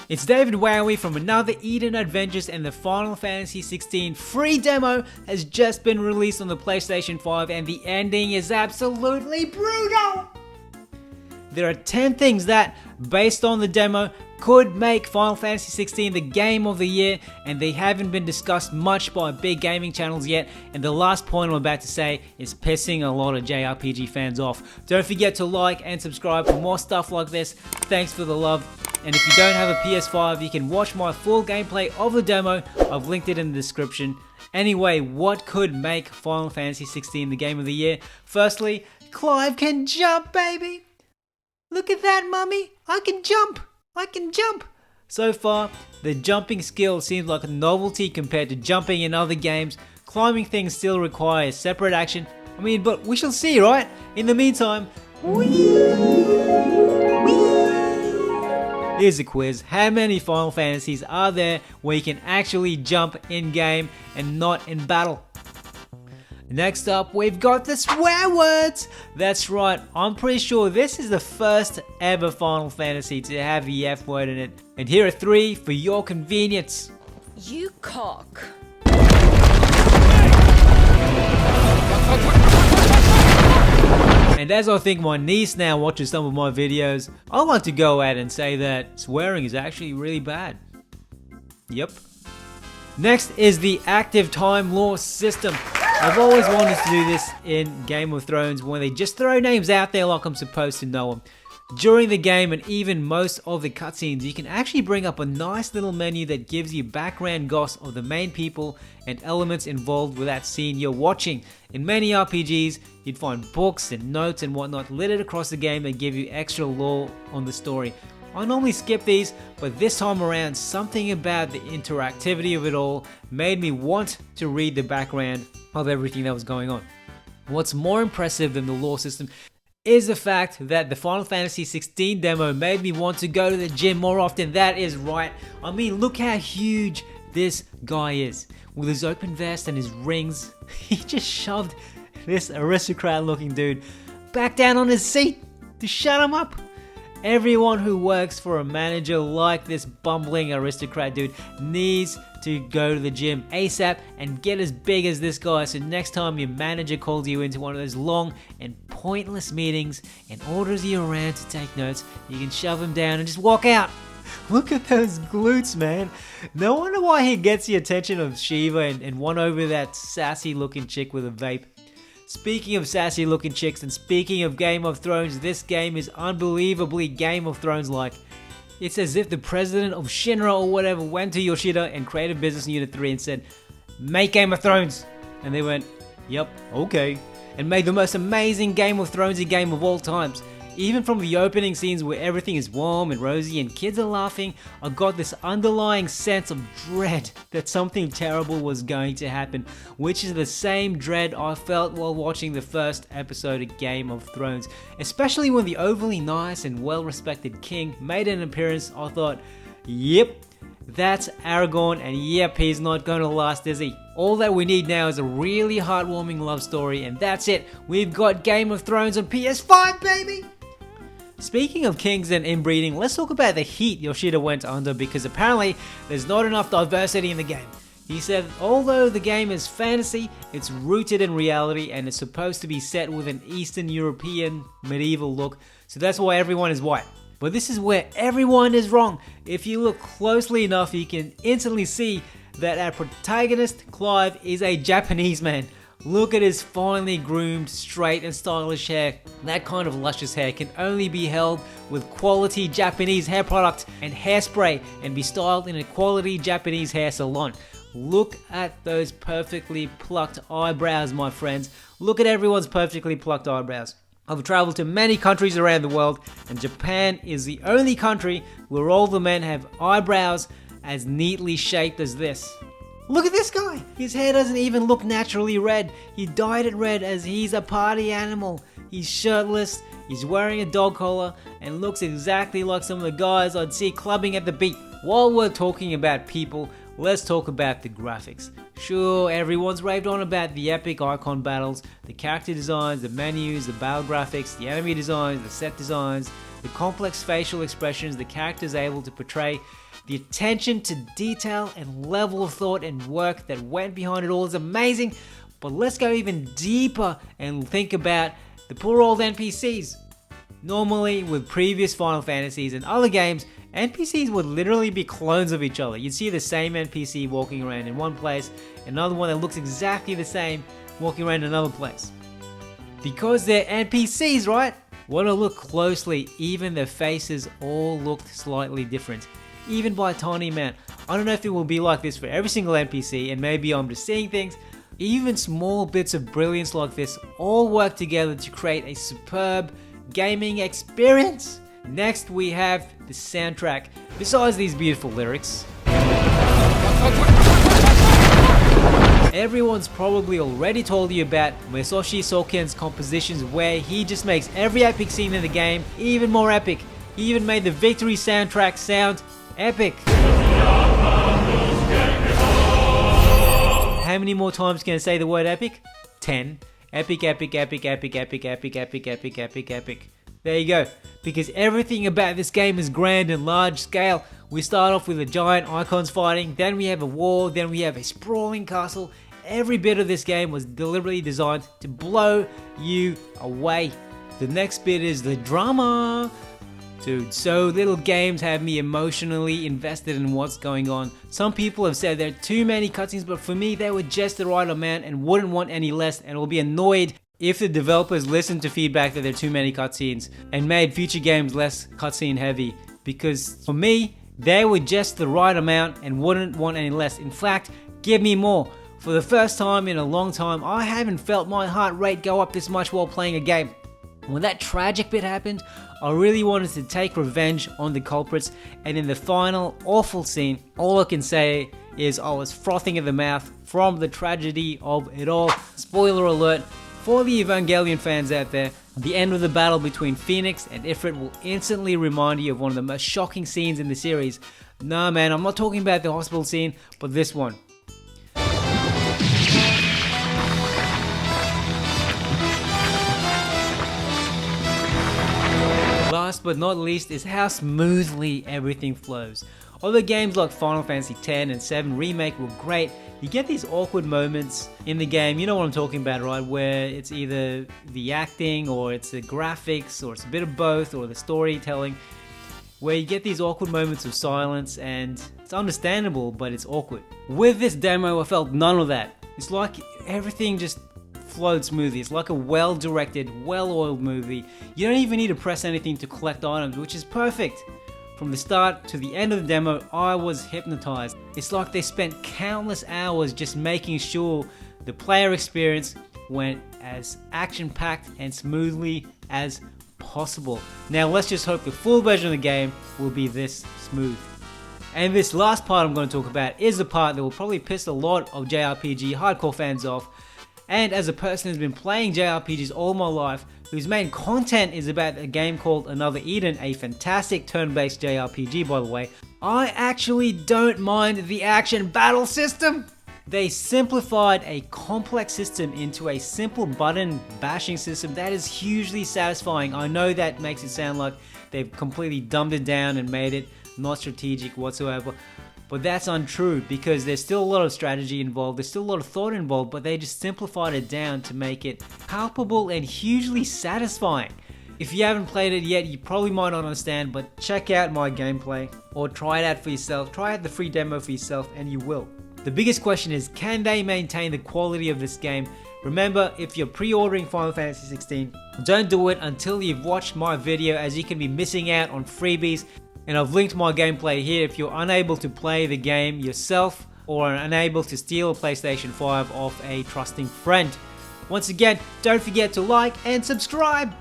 It's David Wowie from Another Eden Adventures, and the Final Fantasy XVI free demo has just been released on the PlayStation 5 and the ending is absolutely brutal! There are 10 things that, based on the demo, could make Final Fantasy XVI the game of the year, and they haven't been discussed much by big gaming channels yet, and the last point I'm about to say is pissing a lot of JRPG fans off. Don't forget to like and subscribe for more stuff like this. Thanks for the love. And if you don't have a PS5, you can watch my full gameplay of the demo. I've linked it in the description. Anyway, what could make Final Fantasy XVI the game of the year? Firstly, Clive can jump, baby! Look at that, mummy! I can jump! I can jump! So far, the jumping skill seems like a novelty compared to jumping in other games. Climbing things still requires separate action. I mean, but we shall see, right? In the meantime, here's a quiz. How many Final Fantasies are there where you can actually jump in-game and not in battle? Next up, we've got the swear words! That's right, I'm pretty sure this is the first ever Final Fantasy to have the F word in it. And here are 3 for your convenience. You cock. And as I think my niece now watches some of my videos, I like to go out and say that swearing is actually really bad. Yep. Next is the active time loss system. I've always wanted to do this in Game of Thrones when they just throw names out there like I'm supposed to know them. During the game and even most of the cutscenes, you can actually bring up a nice little menu that gives you background goss of the main people and elements involved with that scene you're watching. In many RPGs, you'd find books and notes and whatnot littered across the game that give you extra lore on the story. I normally skip these, but this time around, something about the interactivity of it all made me want to read the background of everything that was going on. What's more impressive than the lore system is the fact that the Final Fantasy XVI demo made me want to go to the gym more often. That is right. I mean, look how huge this guy is. With his open vest and his rings, he just shoved this aristocrat looking dude back down on his seat to shut him up. Everyone who works for a manager like this bumbling aristocrat dude needs to go to the gym ASAP and get as big as this guy, so next time your manager calls you into one of those long and pointless meetings and orders you around to take notes, you can shove him down and just walk out. Look at those glutes, man. No wonder why he gets the attention of Shiva and won over that sassy looking chick with a vape. Speaking of sassy looking chicks and speaking of Game of Thrones, this game is unbelievably Game of Thrones like. It's as if the president of Shinra or whatever went to Yoshida and created Business Unit 3 and said, make Game of Thrones. And they went, yep, okay. And made the most amazing Game of Thronesy game of all times. Even from the opening scenes where everything is warm and rosy and kids are laughing, I got this underlying sense of dread that something terrible was going to happen, which is the same dread I felt while watching the first episode of Game of Thrones. Especially when the overly nice and well-respected king made an appearance, I thought, yep, that's Aragorn, and yep, he's not gonna last, is he? All that we need now is a really heartwarming love story, and that's it. We've got Game of Thrones on PS5, baby! Speaking of kings and inbreeding, let's talk about the heat Yoshida went under, because apparently there's not enough diversity in the game. He said although the game is fantasy, it's rooted in reality and it's supposed to be set with an Eastern European medieval look, so that's why everyone is white. But this is where everyone is wrong. If you look closely enough, you can instantly see that our protagonist, Clive, is a Japanese man. Look at his finely groomed, straight and stylish hair. That kind of luscious hair can only be held with quality Japanese hair product and hairspray and be styled in a quality Japanese hair salon. Look at those perfectly plucked eyebrows, my friends. Look at everyone's perfectly plucked eyebrows. I've traveled to many countries around the world, and Japan is the only country where all the men have eyebrows as neatly shaped as this. Look at this guy! His hair doesn't even look naturally red. He dyed it red as he's a party animal. He's shirtless, he's wearing a dog collar, and looks exactly like some of the guys I'd see clubbing at the beach. While we're talking about people, let's talk about the graphics. Sure, everyone's raved on about the epic icon battles, the character designs, the menus, the battle graphics, the enemy designs, the set designs, the complex facial expressions the characters are able to portray, the attention to detail and level of thought and work that went behind it all is amazing. But let's go even deeper and think about the poor old NPCs. Normally, with previous Final Fantasies and other games, NPCs would literally be clones of each other. You'd see the same NPC walking around in one place, another one that looks exactly the same walking around another place. Because they're NPCs, right? When I look closely, even their faces all looked slightly different, even by a tiny amount. I don't know if it will be like this for every single NPC, and maybe I'm just seeing things. Even small bits of brilliance like this all work together to create a superb gaming experience. Next, we have the soundtrack. Besides these beautiful lyrics, everyone's probably already told you about Masashi Soken's compositions, where he just makes every epic scene in the game even more epic. He even made the victory soundtrack sound epic. How many more times can I say the word epic? 10. Epic, epic, epic, epic, epic, epic, epic, epic, epic, epic. There you go. Because everything about this game is grand and large scale. We start off with a giant Eikons fighting, then we have a war, then we have a sprawling castle. Every bit of this game was deliberately designed to blow you away. The next bit is the drama. Dude, so little games have me emotionally invested in what's going on. Some people have said there are too many cutscenes, but for me they were just the right amount and wouldn't want any less, and will be annoyed if the developers listened to feedback that there are too many cutscenes and made future games less cutscene heavy. Because for me, they were just the right amount and wouldn't want any less. In fact, give me more. For the first time in a long time, I haven't felt my heart rate go up this much while playing a game. When that tragic bit happened, I really wanted to take revenge on the culprits, and in the final awful scene, all I can say is I was frothing at the mouth from the tragedy of it all. Spoiler alert, for the Evangelion fans out there, the end of the battle between Phoenix and Ifrit will instantly remind you of one of the most shocking scenes in the series. Nah man, I'm not talking about the hospital scene, but this one. Last but not least is how smoothly everything flows. Other games like Final Fantasy X and 7 Remake were great. You get these awkward moments in the game, you know what I'm talking about, right? Where it's either the acting, or it's the graphics, or it's a bit of both, or the storytelling, where you get these awkward moments of silence, and it's understandable, but it's awkward. With this demo, I felt none of that. It's like everything just flowed smoothly. It's like a well-directed, well-oiled movie. You don't even need to press anything to collect items, which is perfect. From the start to the end of the demo, I was hypnotized. It's like they spent countless hours just making sure the player experience went as action-packed and smoothly as possible. Now let's just hope the full version of the game will be this smooth. And this last part I'm going to talk about is the part that will probably piss a lot of JRPG hardcore fans off. And as a person who's been playing JRPGs all my life, whose main content is about a game called Another Eden, a fantastic turn-based JRPG by the way, I actually don't mind the action battle system. They simplified a complex system into a simple button bashing system that is hugely satisfying. I know that makes it sound like they've completely dumbed it down and made it not strategic whatsoever. But that's untrue, because there's still a lot of strategy involved, there's still a lot of thought involved, but they just simplified it down to make it palpable and hugely satisfying. If you haven't played it yet, you probably might not understand, but check out my gameplay, or try it out for yourself, try out the free demo for yourself, and you will. The biggest question is, can they maintain the quality of this game? Remember, if you're pre-ordering Final Fantasy XVI, don't do it until you've watched my video, as you can be missing out on freebies. And I've linked my gameplay here if you're unable to play the game yourself, or are unable to steal a PlayStation 5 off a trusting friend. Once again, don't forget to like and subscribe!